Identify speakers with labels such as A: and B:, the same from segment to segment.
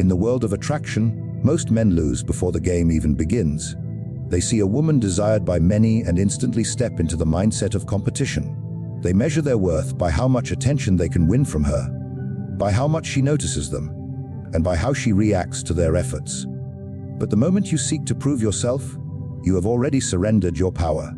A: In the world of attraction, most men lose before the game even begins. They see a woman desired by many and instantly step into the mindset of competition. They measure their worth by how much attention they can win from her, by how much she notices them, and by how she reacts to their efforts. But the moment you seek to prove yourself, you have already surrendered your power.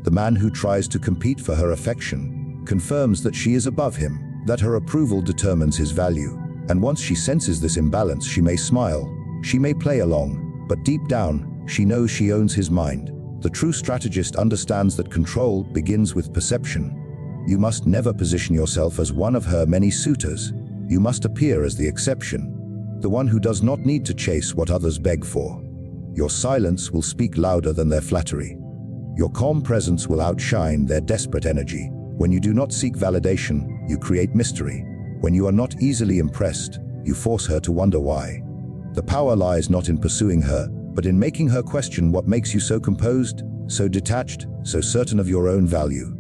A: The man who tries to compete for her affection confirms that she is above him, that her approval determines his value. And once she senses this imbalance, she may smile, she may play along, but deep down, she knows she owns his mind. The true strategist understands that control begins with perception. You must never position yourself as one of her many suitors. You must appear as the exception, the one who does not need to chase what others beg for. Your silence will speak louder than their flattery. Your calm presence will outshine their desperate energy. When you do not seek validation, you create mystery. When you are not easily impressed, you force her to wonder why. The power lies not in pursuing her, but in making her question what makes you so composed, so detached, so certain of your own value.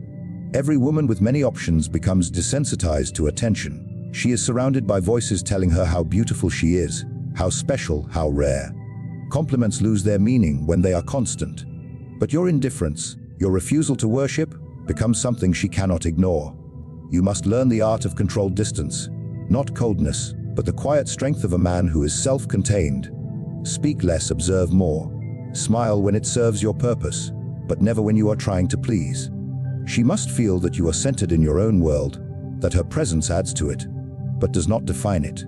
A: Every woman with many options becomes desensitized to attention. She is surrounded by voices telling her how beautiful she is, how special, how rare. Compliments lose their meaning when they are constant. But your indifference, your refusal to worship, becomes something she cannot ignore. You must learn the art of controlled distance, not coldness, but the quiet strength of a man who is self-contained. Speak less, observe more. Smile when it serves your purpose, but never when you are trying to please. She must feel that you are centered in your own world, that her presence adds to it, but does not define it.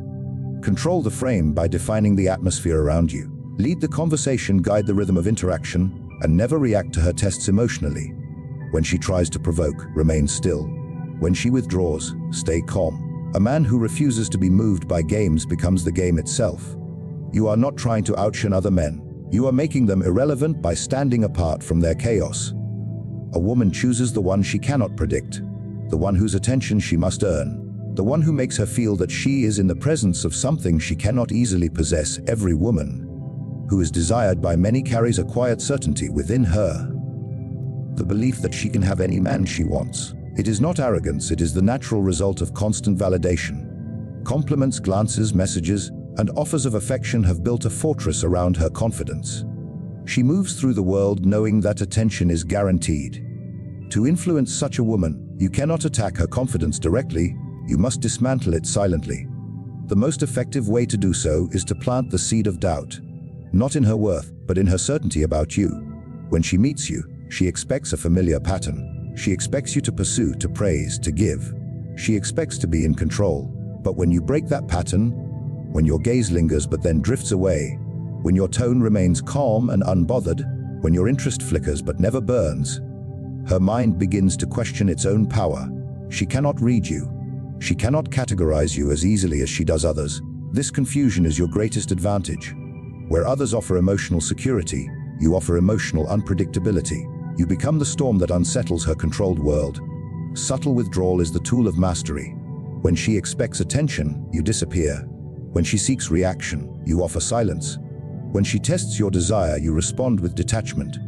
A: Control the frame by defining the atmosphere around you. Lead the conversation, guide the rhythm of interaction, and never react to her tests emotionally. When she tries to provoke, remain still. When she withdraws, stay calm. A man who refuses to be moved by games becomes the game itself. You are not trying to outshine other men. You are making them irrelevant by standing apart from their chaos. A woman chooses the one she cannot predict, the one whose attention she must earn, the one who makes her feel that she is in the presence of something she cannot easily possess. Every woman who is desired by many carries a quiet certainty within her, the belief that she can have any man she wants. It is not arrogance, it is the natural result of constant validation. Compliments, glances, messages, and offers of affection have built a fortress around her confidence. She moves through the world knowing that attention is guaranteed. To influence such a woman, you cannot attack her confidence directly, you must dismantle it silently. The most effective way to do so is to plant the seed of doubt, not in her worth, but in her certainty about you. When she meets you, she expects a familiar pattern. She expects you to pursue, to praise, to give. She expects to be in control. But when you break that pattern, when your gaze lingers but then drifts away, when your tone remains calm and unbothered, when your interest flickers but never burns, her mind begins to question its own power. She cannot read you. She cannot categorize you as easily as she does others. This confusion is your greatest advantage. Where others offer emotional security, you offer emotional unpredictability. You become the storm that unsettles her controlled world. Subtle withdrawal is the tool of mastery. When she expects attention, you disappear. When she seeks reaction, you offer silence. When she tests your desire, you respond with detachment.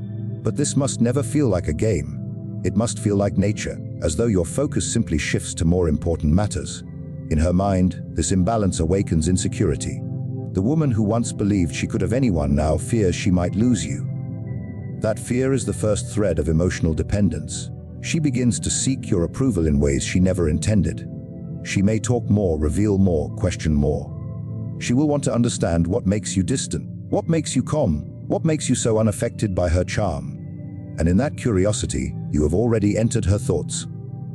A: But this must never feel like a game. It must feel like nature, as though your focus simply shifts to more important matters. In her mind, this imbalance awakens insecurity. The woman who once believed she could have anyone now fears she might lose you. That fear is the first thread of emotional dependence. She begins to seek your approval in ways she never intended. She may talk more, reveal more, question more. She will want to understand what makes you distant, what makes you calm, what makes you so unaffected by her charm. And in that curiosity, you have already entered her thoughts.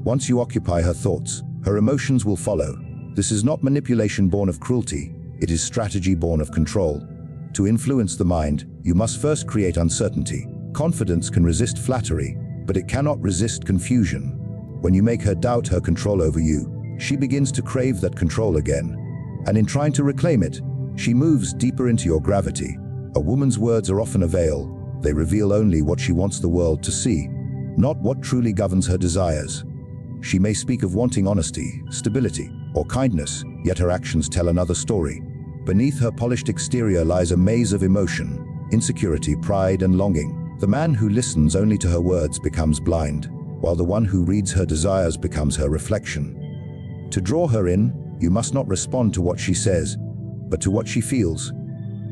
A: Once you occupy her thoughts, her emotions will follow. This is not manipulation born of cruelty, it is strategy born of control. To influence the mind, you must first create uncertainty. Confidence can resist flattery, but it cannot resist confusion. When you make her doubt her control over you, she begins to crave that control again. And in trying to reclaim it, she moves deeper into your gravity. A woman's words are often a veil. They reveal only what she wants the world to see, not what truly governs her desires. She may speak of wanting honesty, stability, or kindness, yet her actions tell another story. Beneath her polished exterior lies a maze of emotion, insecurity, pride, and longing. The man who listens only to her words becomes blind, while the one who reads her desires becomes her reflection. To draw her in, you must not respond to what she says. but to what she feels.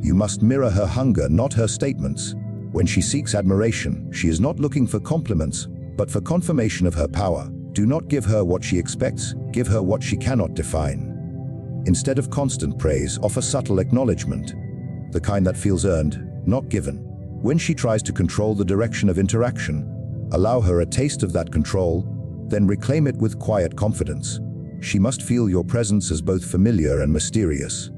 A: You must mirror her hunger, not her statements. When she seeks admiration, she is not looking for compliments, but for confirmation of her power. Do not give her what she expects, give her what she cannot define. Instead of constant praise, offer subtle acknowledgement, the kind that feels earned, not given. When she tries to control the direction of interaction, allow her a taste of that control, then reclaim it with quiet confidence. She must feel your presence as both familiar and mysterious.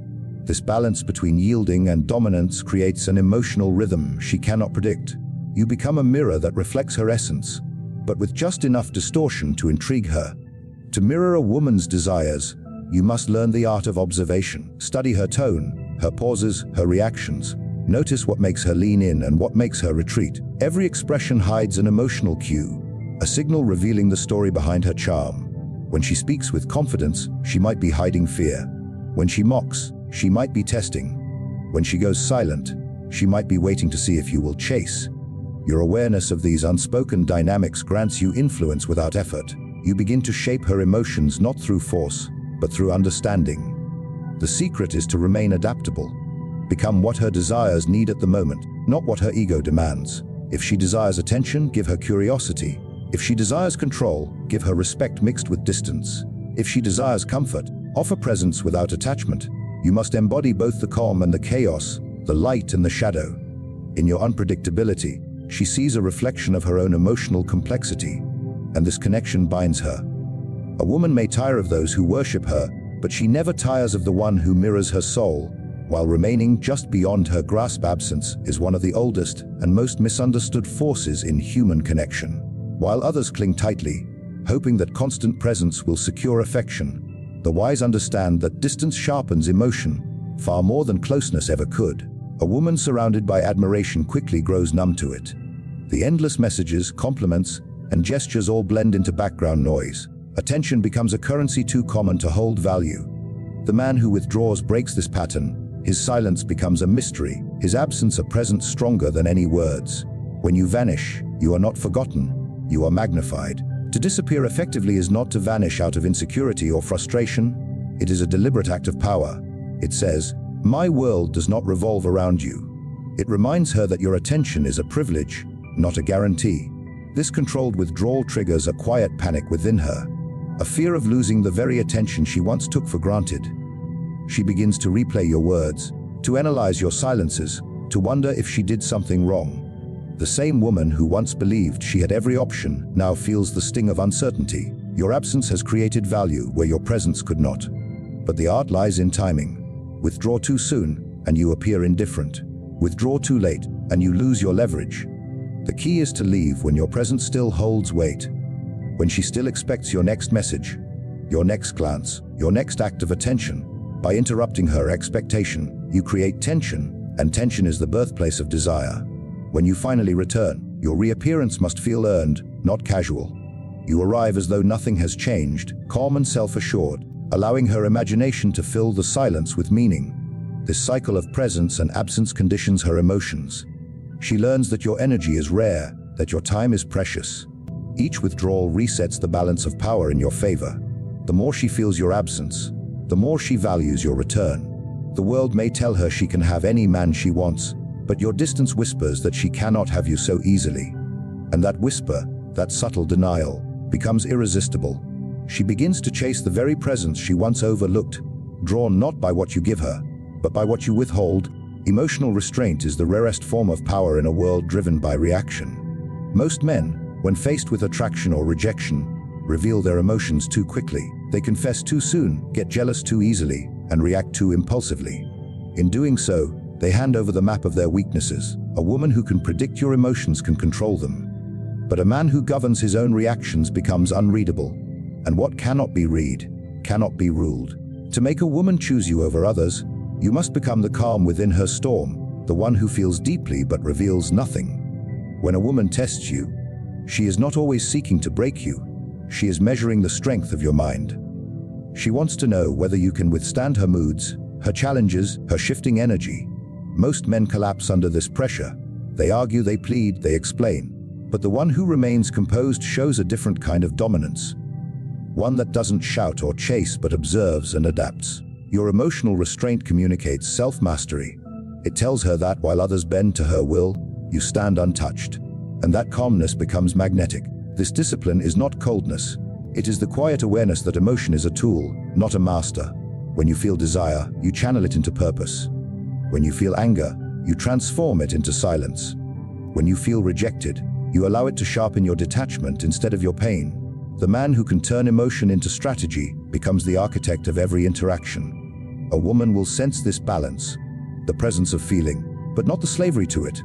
A: This balance between yielding and dominance creates an emotional rhythm she cannot predict. You become a mirror that reflects her essence, but with just enough distortion to intrigue her. To mirror a woman's desires, you must learn the art of observation. Study her tone, her pauses, her reactions. Notice what makes her lean in and what makes her retreat. Every expression hides an emotional cue, a signal revealing the story behind her charm. When she speaks with confidence, she might be hiding fear. When she mocks, she might be testing. When she goes silent, she might be waiting to see if you will chase. Your awareness of these unspoken dynamics grants you influence without effort. You begin to shape her emotions not through force, but through understanding. The secret is to remain adaptable. Become what her desires need at the moment, not what her ego demands. If she desires attention, give her curiosity. If she desires control, give her respect mixed with distance. If she desires comfort, offer presence without attachment. You must embody both the calm and the chaos, the light and the shadow. In your unpredictability, she sees a reflection of her own emotional complexity, and this connection binds her. A woman may tire of those who worship her, but she never tires of the one who mirrors her soul, while remaining just beyond her grasp. Absence is one of the oldest and most misunderstood forces in human connection. While others cling tightly, hoping that constant presence will secure affection, the wise understand that distance sharpens emotion far more than closeness ever could. A woman surrounded by admiration quickly grows numb to it. The endless messages, compliments, and gestures all blend into background noise. Attention becomes a currency too common to hold value. The man who withdraws breaks this pattern. His silence becomes a mystery, his absence a presence stronger than any words. When you vanish, you are not forgotten, you are magnified. To disappear effectively is not to vanish out of insecurity or frustration. It is a deliberate act of power. It says, "My world does not revolve around you." It reminds her that your attention is a privilege, not a guarantee. This controlled withdrawal triggers a quiet panic within her, a fear of losing the very attention she once took for granted. She begins to replay your words, to analyze your silences, to wonder if she did something wrong. The same woman who once believed she had every option now feels the sting of uncertainty. Your absence has created value where your presence could not. But the art lies in timing. Withdraw too soon, and you appear indifferent. Withdraw too late, and you lose your leverage. The key is to leave when your presence still holds weight, when she still expects your next message, your next glance, your next act of attention. By interrupting her expectation, you create tension, and tension is the birthplace of desire. When you finally return, your reappearance must feel earned, not casual. You arrive as though nothing has changed, calm and self-assured, allowing her imagination to fill the silence with meaning. This cycle of presence and absence conditions her emotions. She learns that your energy is rare, that your time is precious. Each withdrawal resets the balance of power in your favor. The more she feels your absence, the more she values your return. The world may tell her she can have any man she wants, but your distance whispers that she cannot have you so easily. And that whisper, that subtle denial, becomes irresistible. She begins to chase the very presence she once overlooked, drawn not by what you give her, but by what you withhold. Emotional restraint is the rarest form of power in a world driven by reaction. Most men, when faced with attraction or rejection, reveal their emotions too quickly. They confess too soon, get jealous too easily, and react too impulsively. In doing so, they hand over the map of their weaknesses. A woman who can predict your emotions can control them. But a man who governs his own reactions becomes unreadable. And what cannot be read, cannot be ruled. To make a woman choose you over others, you must become the calm within her storm, the one who feels deeply but reveals nothing. When a woman tests you, she is not always seeking to break you. She is measuring the strength of your mind. She wants to know whether you can withstand her moods, her challenges, her shifting energy. Most men collapse under this pressure. They argue, they plead, they explain. But the one who remains composed shows a different kind of dominance. One that doesn't shout or chase but observes and adapts. Your emotional restraint communicates self-mastery. It tells her that while others bend to her will, you stand untouched. And that calmness becomes magnetic. This discipline is not coldness. It is the quiet awareness that emotion is a tool, not a master. When you feel desire, you channel it into purpose. When you feel anger, you transform it into silence. When you feel rejected, you allow it to sharpen your detachment instead of your pain. The man who can turn emotion into strategy becomes the architect of every interaction. A woman will sense this balance, the presence of feeling, but not the slavery to it.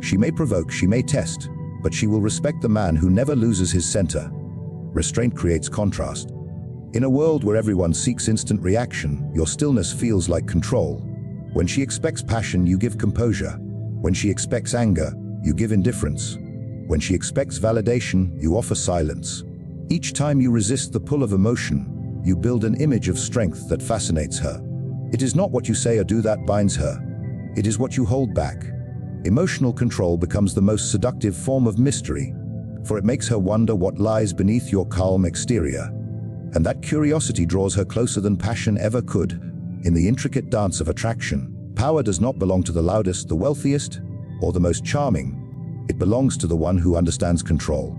A: She may provoke, she may test, but she will respect the man who never loses his center. Restraint creates contrast. In a world where everyone seeks instant reaction, your stillness feels like control. When she expects passion, you give composure. When she expects anger, you give indifference. When she expects validation, you offer silence. Each time you resist the pull of emotion, you build an image of strength that fascinates her. It is not what you say or do that binds her. It is what you hold back. Emotional control becomes the most seductive form of mystery, for it makes her wonder what lies beneath your calm exterior. And that curiosity draws her closer than passion ever could. In the intricate dance of attraction, power does not belong to the loudest, the wealthiest, or the most charming. It belongs to the one who understands control.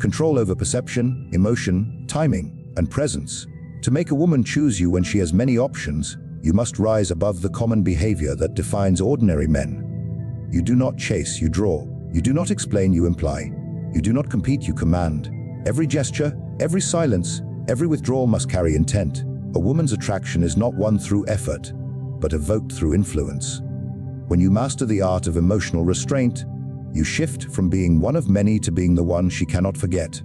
A: Control over perception, emotion, timing, and presence. To make a woman choose you when she has many options, you must rise above the common behavior that defines ordinary men. You do not chase, you draw. You do not explain, you imply. You do not compete, you command. Every gesture, every silence, every withdrawal must carry intent. A woman's attraction is not won through effort, but evoked through influence. When you master the art of emotional restraint, you shift from being one of many to being the one she cannot forget.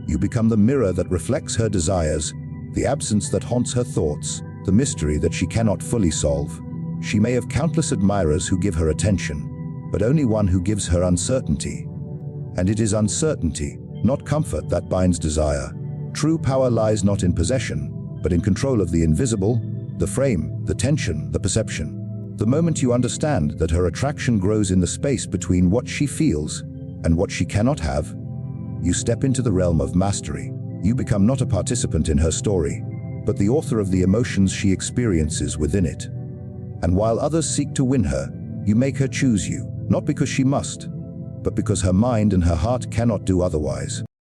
A: You become the mirror that reflects her desires, the absence that haunts her thoughts, the mystery that she cannot fully solve. She may have countless admirers who give her attention, but only one who gives her uncertainty. And it is uncertainty, not comfort, that binds desire. True power lies not in possession, but in control of the invisible, the frame, the tension, the perception. The moment you understand that her attraction grows in the space between what she feels and what she cannot have, you step into the realm of mastery. You become not a participant in her story, but the author of the emotions she experiences within it. And while others seek to win her, you make her choose you, not because she must, but because her mind and her heart cannot do otherwise.